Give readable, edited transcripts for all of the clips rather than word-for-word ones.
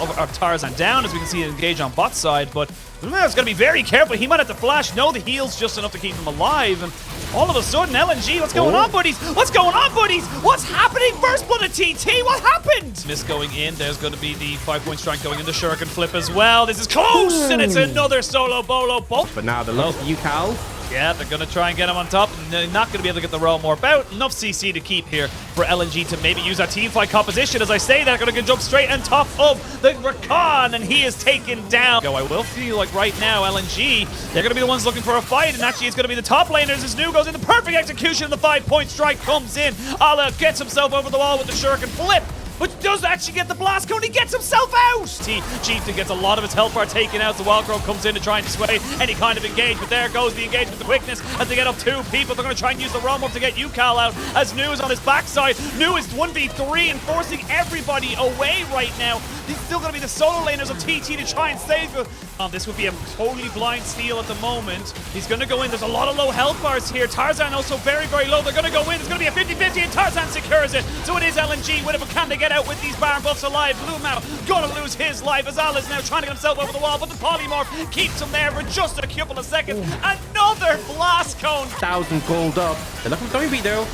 of Tarzan down, as we can see it engage on bot side, but Lumao's going to be very careful. He might have to flash. No, the heal's just enough to keep him alive, and all of a sudden, LNG, what's going on, buddies? What's going on, buddies? What's happening? First blood of TT, what happened? Miss going in, there's going to be the 5-point strike going into Shuriken flip as well. This is close, and it's another solo bolo bolt. But now the low for UCal. Yeah, they're going to try and get him on top. They're not going to be able to get the roll more about. Enough CC to keep here for LNG to maybe use that team fight composition. As I say, they're going to jump straight on top of the Rakan, and he is taken down. I will feel like right now, LNG, they're going to be the ones looking for a fight, and actually it's going to be the top laners as Nu goes into perfect execution. The 5-point strike comes in. Ale gets himself over the wall with the Shuriken flip, but does actually get the blast cone. He gets himself out. Chieftain gets a lot of his health bar taken out. The Wildcrow comes in to try and dissuade any kind of engagement. There goes the engagement, the quickness as they get up 2 people. They're going to try and use the realm up to get UCal out as Nu is on his backside. Nu is 1v3 and forcing everybody away right now. He's still going to be the solo laners of TT to try and save him. This would be a totally blind steal at the moment. He's going to go in. There's a lot of low health bars here. Tarzan also very, very low. They're going to go in. It's going to be a 50-50 and Tarzan secures it. So it is LNG. Win it, but can they get out with these Baron buffs alive? Lumao going to lose his life as Al is now trying to get himself over the wall, but the polymorph keeps him there for just a couple of seconds. Another blast cone. 1,000 gold up. They're looking for Zombie though.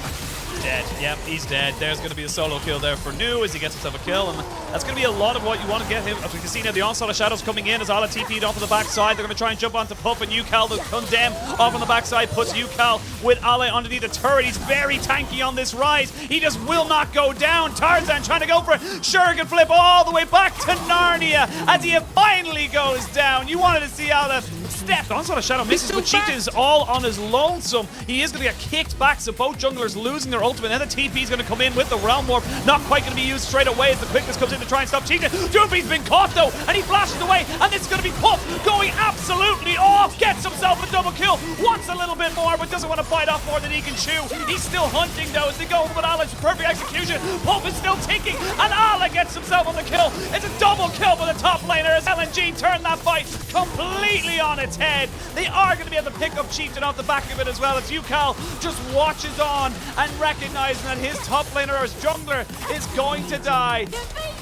Dead. Yep, he's dead. There's going to be a solo kill there for Nu as he gets himself a kill, and that's going to be a lot of what you want to get him. As we can see now, the onslaught of shadows coming in as Ala TP'd off of the backside. They're going to try and jump onto Puff, and UCal to condemn off on the backside, puts UCal with Ale underneath the turret. He's very tanky on this rise. He just will not go down. Tarzan trying to go for it. Shuriken flip all the way back to Narnia as he finally goes down. You wanted to see Ale step. Onslaught of shadow misses, but Chieftain is all on his lonesome. He is going to get kicked back, so both junglers losing their ultimate. And the TP is going to come in with the Realm Warp. Not quite going to be used straight away as the quickness comes in to try and stop Chieftain. Doombee's been caught though, and he flashes away. And this is going to be Puff going absolutely off. Gets himself a double kill. Wants a little bit more, but doesn't want to bite off more than he can chew. He's still hunting though as they go over with Alex. Perfect execution. Puff is still ticking, and Ale gets himself on the kill. It's a double kill for the top laner as LNG turn that fight completely on its head. They are going to be able to pick up Chieftain off the back of it as well as UCal just watches on and recognizing that his top laner or his jungler is going to die.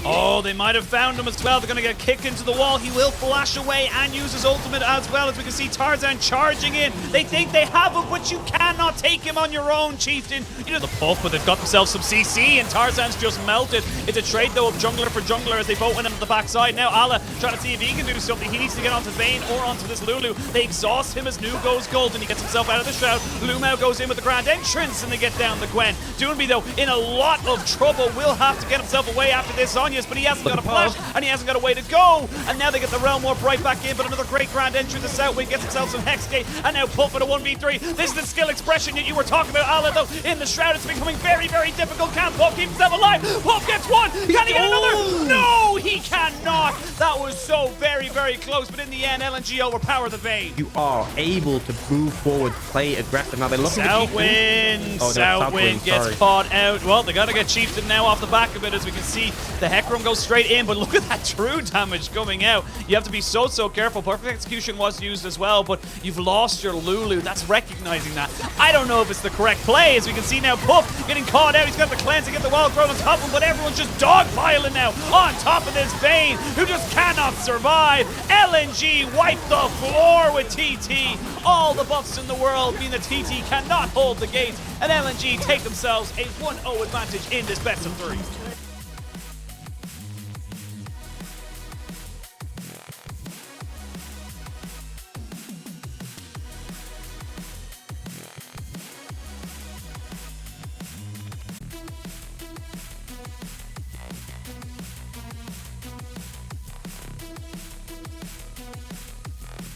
Oh, they might have found him as well. They're going to get kicked into the wall. He will flash away and use his ultimate as well, as we can see Tarzan charging in. They think they have him, but you cannot take him on your own, Chieftain. You know the Puff, but they've got themselves some CC, and Tarzan's just melted. It's a trade, though, of jungler for jungler as they both win him at the backside. Now, Ale trying to see if he can do something. He needs to get onto Vayne or onto this Lulu. They exhaust him as Nu goes gold, and he gets himself out of the shroud. Lumao goes in with the grand entrance, and they get down the Gwen. Doombe, though, in a lot of trouble. Will have to get himself away after this Zhonya's, but he hasn't got a flash, and he hasn't got a way to go. And now they get the Realm Warp right back in, but another great grand entrance. The Southwind gets himself some Hexgate, and now Puff at a 1v3. This is the skill expression that you were talking about, Ale, though. In the shroud, it's becoming very, very difficult. Can Puff keep himself alive? Puff gets one. Can he get another? No, he cannot. That was so very, very close, but in the end, LNG overpower the Vayne. You are able to move forward, play aggressive. Now they're looking Southwind. Oh, Southwind gets caught out. Well, they got to get Chieftain now off the back of it, as we can see the Hecarim goes straight in, but look at that true damage coming out. You have to be so careful. Perfect execution was used as well, but you've lost your Lulu. That's recognizing that. I don't know if it's the correct play, as we can see now Puff getting caught out. He's got the cleansing, get the wild thrown on top of him, but everyone's just dogpiling now on top of this Vayne, who just cannot survive. LNG wipe the floor with TT. All the buffs in the world mean that TT cannot hold the gate, and LNG take themselves a 1-0 advantage in this best of 3.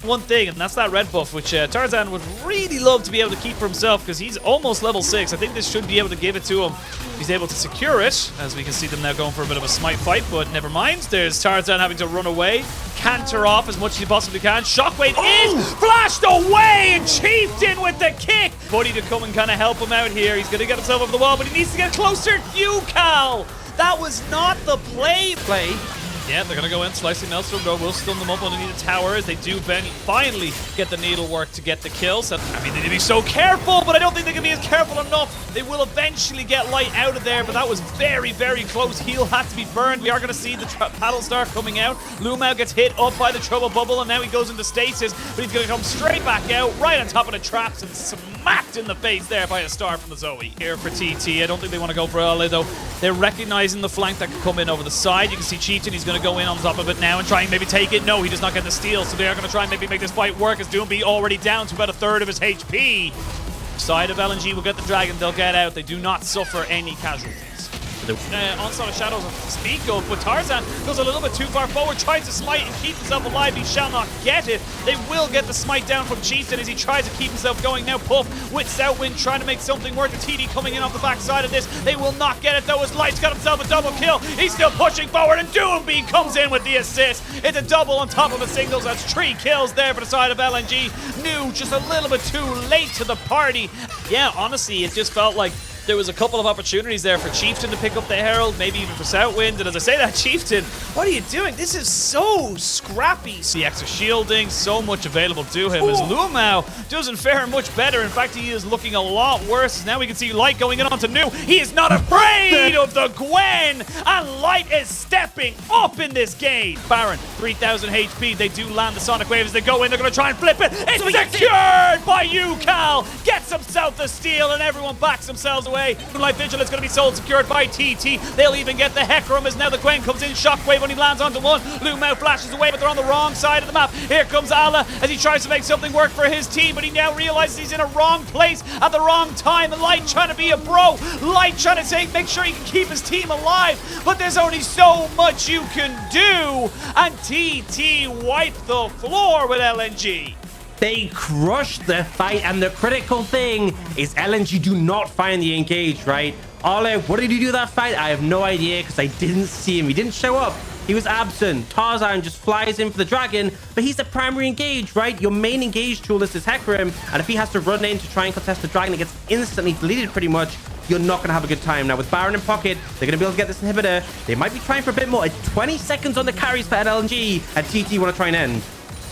One thing, and that's that red buff, which Tarzan would really love to be able to keep for himself because he's almost level 6. I think this should be able to give it to him. He's able to secure it, as we can see them now going for a bit of a smite fight, but never mind. There's Tarzan having to run away, canter off as much as he possibly can. Shockwave is flashed away, and Chieftain with the kick. Buddy to come and kind of help him out here. He's going to get himself over the wall, but he needs to get closer. UCal! That was not the play. Yeah, they're going to go in. Slicing Maelstrom, though, will stun them up underneath the tower as they do finally get the needlework to get the kill. So, I mean, they need to be so careful, but I don't think they can be as careful enough. They will eventually get Light out of there, but that was very, very close. Heal had to be burned. We are going to see the paddle star coming out. Lumao gets hit up by the trouble bubble, and now he goes into stasis, but he's going to come straight back out, right on top of the traps, and smacked in the face there by a star from the Zoe. Here for TT. I don't think they want to go for Ale, though. They're recognizing the flank that could come in over the side. You can see Chieftain, he's going to go in on top of it now and try and maybe take it. No, he does not get the steal, so they are going to try and maybe make this fight work as Doomby already down to about a third of his HP. Side of LNG will get the dragon, they'll get out. They do not suffer any casualties. Onslaught of Shadows speak of, but Tarzan goes a little bit too far forward, tries to smite and keep himself alive. He shall not get it. They will get the smite down from Chieftain as he tries to keep himself going. Now Puff with Southwind trying to make something work. The TD coming in off the backside of this. They will not get it though as Light's got himself a double kill. He's still pushing forward and Doomby comes in with the assist. It's a double on top of a singles. That's 3 kills there for the side of LNG. New just a little bit too late to the party. Yeah, honestly, it just felt like there was a couple of opportunities there for Chieftain to pick up the Herald, maybe even for Southwind. And as I say that, Chieftain, what are you doing? This is so scrappy. See extra shielding, so much available to him. As Lumao doesn't fare much better. In fact, he is looking a lot worse. Now we can see Light going in onto New. He is not afraid of the Gwen. And Light is stepping up in this game. Baron, 3,000 HP. They do land the Sonic Wave as they go in. They're going to try and flip it. It's secured by UCal. Gets himself the steal and everyone backs themselves away. Moonlight Vigil is going to be sold secured by TT. They'll even get the Hecarim as now the Gwen comes in. Shockwave when he lands onto one. Lumao flashes away, but they're on the wrong side of the map. Here comes Ale as he tries to make something work for his team, but he now realizes he's in a wrong place at the wrong time. And Light trying to be a bro. Light trying to make sure he can keep his team alive, but there's only so much you can do. And TT wiped the floor with LNG. They crushed the fight, and the critical thing is LNG do not find the engage, right? Ale, what did he do that fight? I have no idea because I didn't see him. He didn't show up. He was absent. Tarzan just flies in for the dragon, but he's the primary engage, right? Your main engage tool is this Hecarim, and if he has to run in to try and contest the dragon, it gets instantly deleted pretty much. You're not going to have a good time. Now, with Baron in pocket, they're going to be able to get this inhibitor. They might be trying for a bit more. It's 20 seconds on the carries for LNG, and TT want to try and end.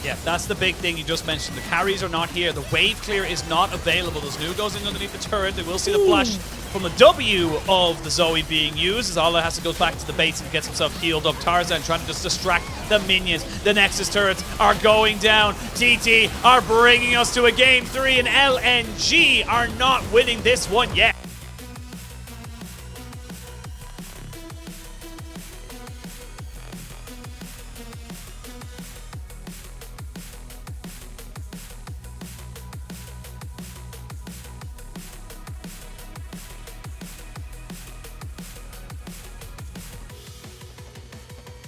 Yeah, that's the big thing you just mentioned. The carries are not here. The wave clear is not available. As New goes in underneath the turret, they will see the flash from the W of the Zoe being used as Allah has to go back to the base and gets himself healed up. Tarzan trying to just distract the minions. The Nexus turrets are going down. TT are bringing us to a game 3, and LNG are not winning this one yet.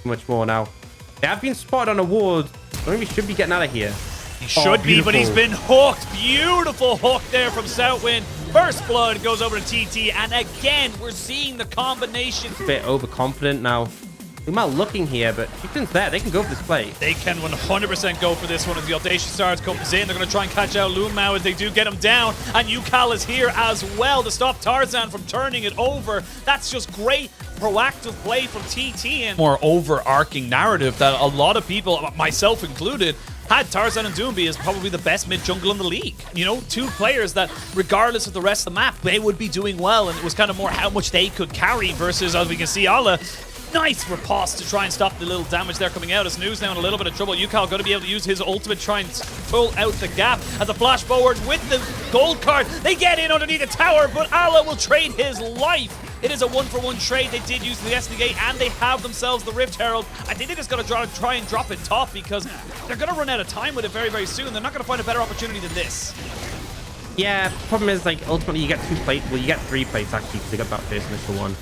Much more now. They have been spotted on a ward. I think we should be getting out of here. He should be, but he's been hooked. Beautiful hook there from Southwind. First blood goes over to TT, and again, we're seeing the combination. A bit overconfident now. We're not looking here, but Chieftain's there. They can go for this play. They can 100% go for this one as the Audacious Stars comes in. They're going to try and catch out Lumao as they do get him down. And UCal is here as well to stop Tarzan from turning it over. That's just great proactive play from TT. And more overarching narrative that a lot of people, myself included, had Tarzan and Doomby as probably the best mid-jungle in the league. You know, 2 players that, regardless of the rest of the map, they would be doing well. And it was kind of more how much they could carry versus, as we can see, Ale. Nice riposte to try and stop the little damage there coming out. As News now in a little bit of trouble. UCal going to be able to use his ultimate, try and pull out the gap. As a flash forward with the gold card, they get in underneath the tower, but Ale will trade his life. It is a 1-for-1 trade. They did use the Destiny Gate, and they have themselves the Rift Herald. I think they just got to try and drop it top because they're going to run out of time with it very, very soon. They're not going to find a better opportunity than this. Yeah, problem is, like, ultimately you get 2 plates. Well, you get 3 plates, actually, because they got that first initial one.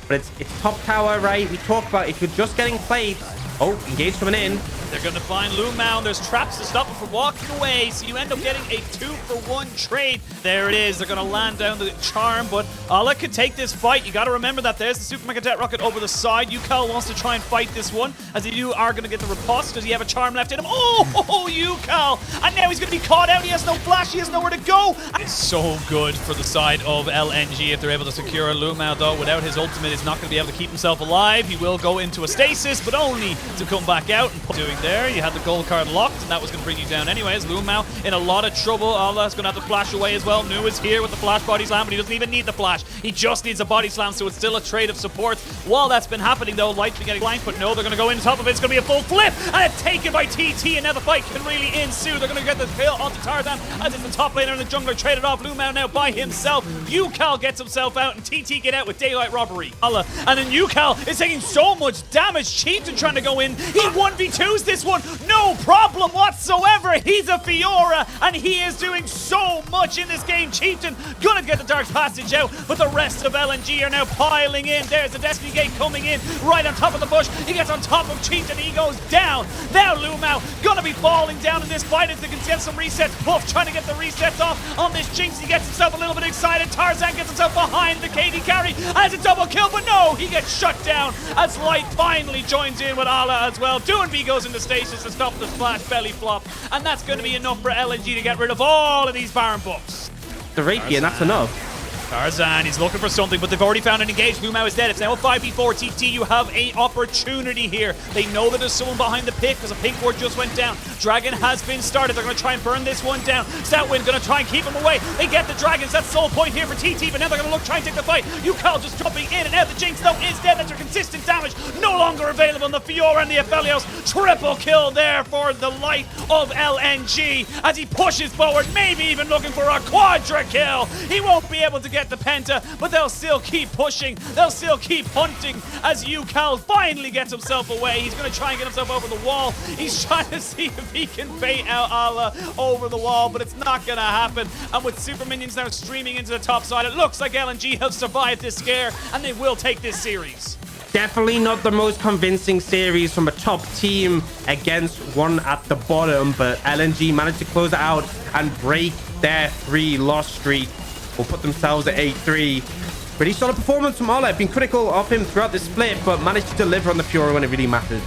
But it's top tower, right? We talk about if you're just getting plates. Oh, engage coming in. They're going to find Lumao. There's traps to stop him from walking away, so you end up getting a 2-for-1 trade. There it is. They're going to land down the charm, but Ale could take this fight. You got to remember that there's the Super Mega Jet Rocket over the side. Yukal wants to try and fight this one, as you are going to get the riposte. Does he have a charm left in him? Oh, Yukal! And now he's going to be caught out. He has no flash. He has nowhere to go. It's so good for the side of LNG if they're able to secure Lumao, though. Without his ultimate, he's not going to be able to keep himself alive. He will go into a stasis, but only to come back out. And doing there, you had the gold card locked, and that was going to bring you down anyways. Lumao in a lot of trouble. Allah's going to have to flash away as well. Nu is here with the flash body slam, but he doesn't even need the flash. He just needs a body slam, so it's still a trade of support. While that's been happening, though, Light's been getting blanked, but no, they're going to go in top of it. It's going to be a full flip, and it's taken by TT, and now the fight can really ensue. They're going to get the kill onto Tarzan, as it's the top laner and the jungler traded off. Lumao now by himself. Yukal gets himself out, and TT get out with daylight robbery. Allah, and then Yukal is taking so much damage. Chieftain trying to go in. He 1v2s this one. No problem whatsoever. He's a Fiora, and he is doing so much in this game. Chieftain gonna get the Dark Passage out, but the rest of LNG are now piling in. There's the Destiny Gate coming in right on top of the bush. He gets on top of Chieftain. He goes down. Now Lumao gonna be falling down in this fight as they can get some resets. Puff trying to get the resets off on this Jinx. He gets himself a little bit excited. Tarzan gets himself behind the KD carry as a double kill, but no, he gets shut down as Light finally joins in with Ala as well. Doinb goes into stasis to stop the splash belly flop, and that's going to be enough for LNG to get rid of all of these Baron buffs. The Rapier, and that's enough. Tarzan, he's looking for something, but they've already found an engage. Lumao is dead. It's now a 5v4. TT, you have an opportunity here. They know that there's someone behind the pick because a pink ward just went down. Dragon has been started. They're going to try and burn this one down. Stoutwind going to try and keep him away. They get the dragons. That's the sole point here for TT, but now they're going to look, try and take the fight. Yukal just jumping in and out. The Jinx, though, is dead. That's your consistent damage. No longer available in the Fiora and the Aphelios. Triple kill there for the Light of LNG as he pushes forward, maybe even looking for a quadra kill. He won't be able to get the Penta, but they'll still keep pushing. They'll still keep hunting as Yukal finally gets himself away. He's going to try and get himself over the wall. He's trying to see if he can bait out Ala over the wall, but it's not going to happen. And with super minions now streaming into the top side, it looks like LNG have survived this scare, and they will take this series. Definitely not the most convincing series from a top team against one at the bottom, but LNG managed to close it out and break their 3-loss streak. Will put themselves at 8-3. Pretty solid performance from Ale. Been critical of him throughout the split, but managed to deliver on the Fiora when it really mattered.